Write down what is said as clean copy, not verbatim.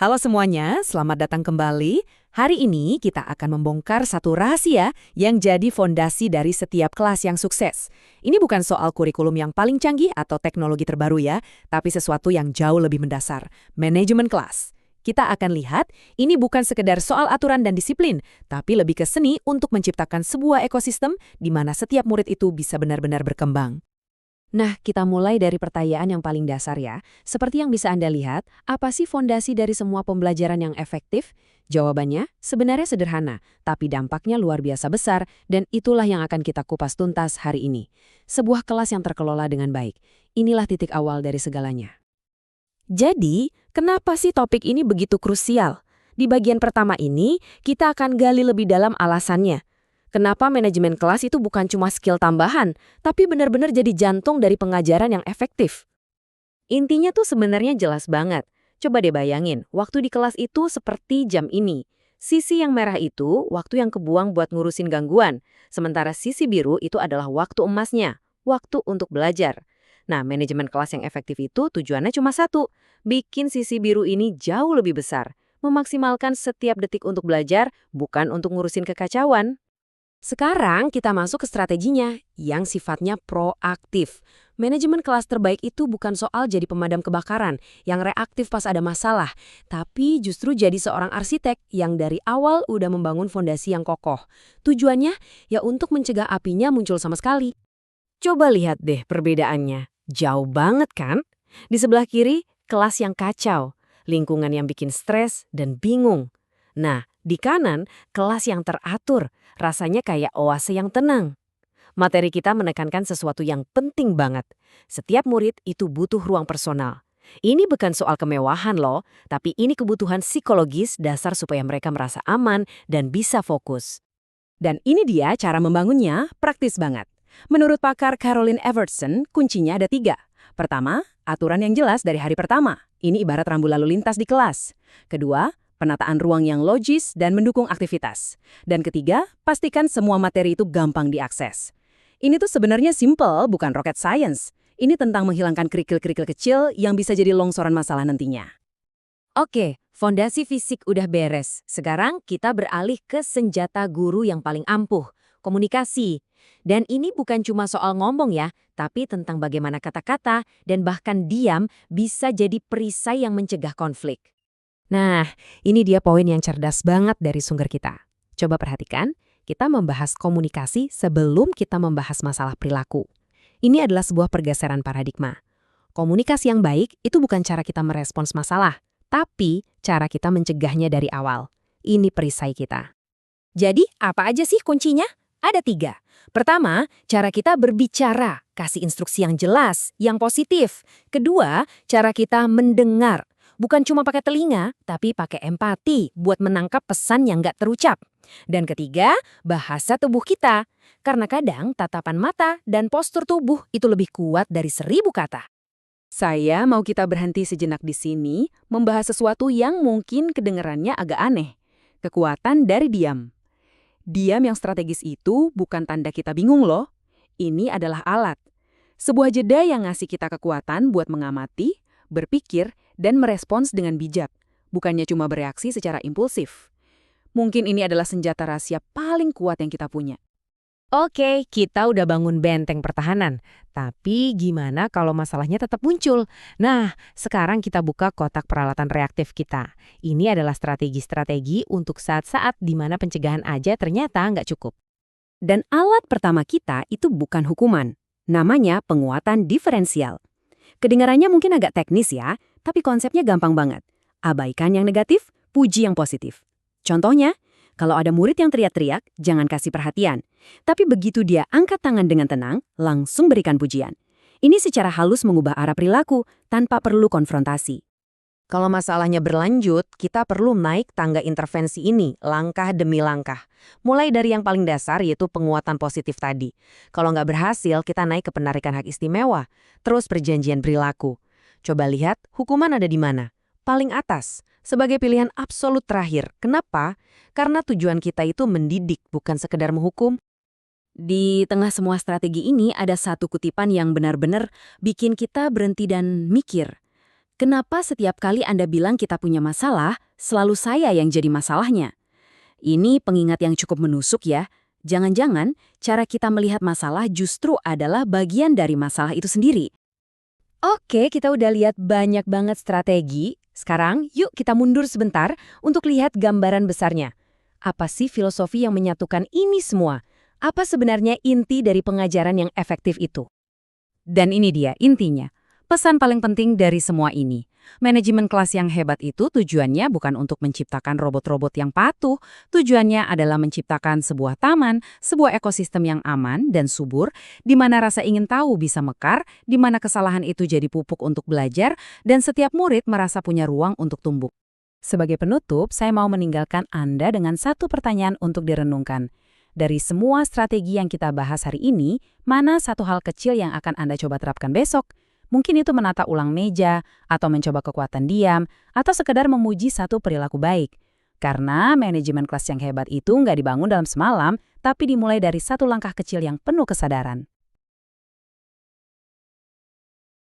Halo semuanya, selamat datang kembali. Hari ini kita akan membongkar satu rahasia yang jadi fondasi dari setiap kelas yang sukses. Ini bukan soal kurikulum yang paling canggih atau teknologi terbaru ya, tapi sesuatu yang jauh lebih mendasar, manajemen kelas. Kita akan lihat, ini bukan sekedar soal aturan dan disiplin, tapi lebih ke seni untuk menciptakan sebuah ekosistem di mana setiap murid itu bisa benar-benar berkembang. Nah, kita mulai dari pertanyaan yang paling dasar ya. Seperti yang bisa Anda lihat, apa sih fondasi dari semua pembelajaran yang efektif? Jawabannya sebenarnya sederhana, tapi dampaknya luar biasa besar dan itulah yang akan kita kupas tuntas hari ini. Sebuah kelas yang terkelola dengan baik. Inilah titik awal dari segalanya. Jadi, kenapa sih topik ini begitu krusial? Di bagian pertama ini, kita akan gali lebih dalam alasannya. Kenapa manajemen kelas itu bukan cuma skill tambahan, tapi benar-benar jadi jantung dari pengajaran yang efektif? Intinya tuh sebenarnya jelas banget. Coba deh bayangin, waktu di kelas itu seperti jam ini. Sisi yang merah itu waktu yang kebuang buat ngurusin gangguan, sementara sisi biru itu adalah waktu emasnya, waktu untuk belajar. Nah, manajemen kelas yang efektif itu tujuannya cuma satu, bikin sisi biru ini jauh lebih besar, memaksimalkan setiap detik untuk belajar, bukan untuk ngurusin kekacauan. Sekarang kita masuk ke strateginya, yang sifatnya proaktif. Manajemen kelas terbaik itu bukan soal jadi pemadam kebakaran yang reaktif pas ada masalah, tapi justru jadi seorang arsitek yang dari awal udah membangun fondasi yang kokoh. Tujuannya ya untuk mencegah apinya muncul sama sekali. Coba lihat deh perbedaannya. Jauh banget kan? Di sebelah kiri, kelas yang kacau, lingkungan yang bikin stres dan bingung. Nah, di kanan, kelas yang teratur, rasanya kayak oase yang tenang. Materi kita menekankan sesuatu yang penting banget. Setiap murid itu butuh ruang personal. Ini bukan soal kemewahan loh, tapi ini kebutuhan psikologis dasar supaya mereka merasa aman dan bisa fokus. Dan ini dia cara membangunnya, praktis banget. Menurut pakar Caroline Evertson, kuncinya ada 3. Pertama, aturan yang jelas dari hari pertama. Ini ibarat rambu lalu lintas di kelas. Kedua, penataan ruang yang logis dan mendukung aktivitas. Dan ketiga, pastikan semua materi itu gampang diakses. Ini tuh sebenarnya simple, bukan rocket science. Ini tentang menghilangkan kerikil-kerikil kecil yang bisa jadi longsoran masalah nantinya. Oke, fondasi fisik udah beres. Sekarang kita beralih ke senjata guru yang paling ampuh, komunikasi. Dan ini bukan cuma soal ngomong ya, tapi tentang bagaimana kata-kata dan bahkan diam bisa jadi perisai yang mencegah konflik. Nah, ini dia poin yang cerdas banget dari sumber kita. Coba perhatikan, kita membahas komunikasi sebelum kita membahas masalah perilaku. Ini adalah sebuah pergeseran paradigma. Komunikasi yang baik itu bukan cara kita merespons masalah, tapi cara kita mencegahnya dari awal. Ini perisai kita. Jadi, apa aja sih kuncinya? Ada 3. Pertama, cara kita berbicara, kasih instruksi yang jelas, yang positif. Kedua, cara kita mendengar. Bukan cuma pakai telinga, tapi pakai empati buat menangkap pesan yang nggak terucap. Dan ketiga, bahasa tubuh kita. Karena kadang tatapan mata dan postur tubuh itu lebih kuat dari 1000 kata. Saya mau kita berhenti sejenak di sini, membahas sesuatu yang mungkin kedengarannya agak aneh. Kekuatan dari diam. Diam yang strategis itu bukan tanda kita bingung loh. Ini adalah alat. Sebuah jeda yang ngasih kita kekuatan buat mengamati, berpikir, dan merespons dengan bijak, bukannya cuma bereaksi secara impulsif. Mungkin ini adalah senjata rahasia paling kuat yang kita punya. Oke, kita udah bangun benteng pertahanan. Tapi gimana kalau masalahnya tetap muncul? Nah, sekarang kita buka kotak peralatan reaktif kita. Ini adalah strategi-strategi untuk saat-saat di mana pencegahan aja ternyata nggak cukup. Dan alat pertama kita itu bukan hukuman. Namanya penguatan diferensial. Kedengarannya mungkin agak teknis ya, tapi konsepnya gampang banget. Abaikan yang negatif, puji yang positif. Contohnya, kalau ada murid yang teriak-teriak, jangan kasih perhatian. Tapi begitu dia angkat tangan dengan tenang, langsung berikan pujian. Ini secara halus mengubah arah perilaku tanpa perlu konfrontasi. Kalau masalahnya berlanjut, kita perlu naik tangga intervensi ini, langkah demi langkah. Mulai dari yang paling dasar, yaitu penguatan positif tadi. Kalau nggak berhasil, kita naik ke penarikan hak istimewa. Terus perjanjian perilaku. Coba lihat, hukuman ada di mana? Paling atas, sebagai pilihan absolut terakhir. Kenapa? Karena tujuan kita itu mendidik, bukan sekedar menghukum. Di tengah semua strategi ini ada satu kutipan yang benar-benar bikin kita berhenti dan mikir. Kenapa setiap kali Anda bilang kita punya masalah, selalu saya yang jadi masalahnya? Ini pengingat yang cukup menusuk ya. Jangan-jangan cara kita melihat masalah justru adalah bagian dari masalah itu sendiri. Oke, kita udah lihat banyak banget strategi. Sekarang, yuk kita mundur sebentar untuk lihat gambaran besarnya. Apa sih filosofi yang menyatukan ini semua? Apa sebenarnya inti dari pengajaran yang efektif itu? Dan ini dia intinya. Pesan paling penting dari semua ini. Manajemen kelas yang hebat itu tujuannya bukan untuk menciptakan robot-robot yang patuh. Tujuannya adalah menciptakan sebuah taman, sebuah ekosistem yang aman dan subur, di mana rasa ingin tahu bisa mekar, di mana kesalahan itu jadi pupuk untuk belajar, dan setiap murid merasa punya ruang untuk tumbuh. Sebagai penutup, saya mau meninggalkan Anda dengan satu pertanyaan untuk direnungkan. Dari semua strategi yang kita bahas hari ini, mana satu hal kecil yang akan Anda coba terapkan besok? Mungkin itu menata ulang meja, atau mencoba kekuatan diam, atau sekedar memuji satu perilaku baik. Karena manajemen kelas yang hebat itu nggak dibangun dalam semalam, tapi dimulai dari satu langkah kecil yang penuh kesadaran.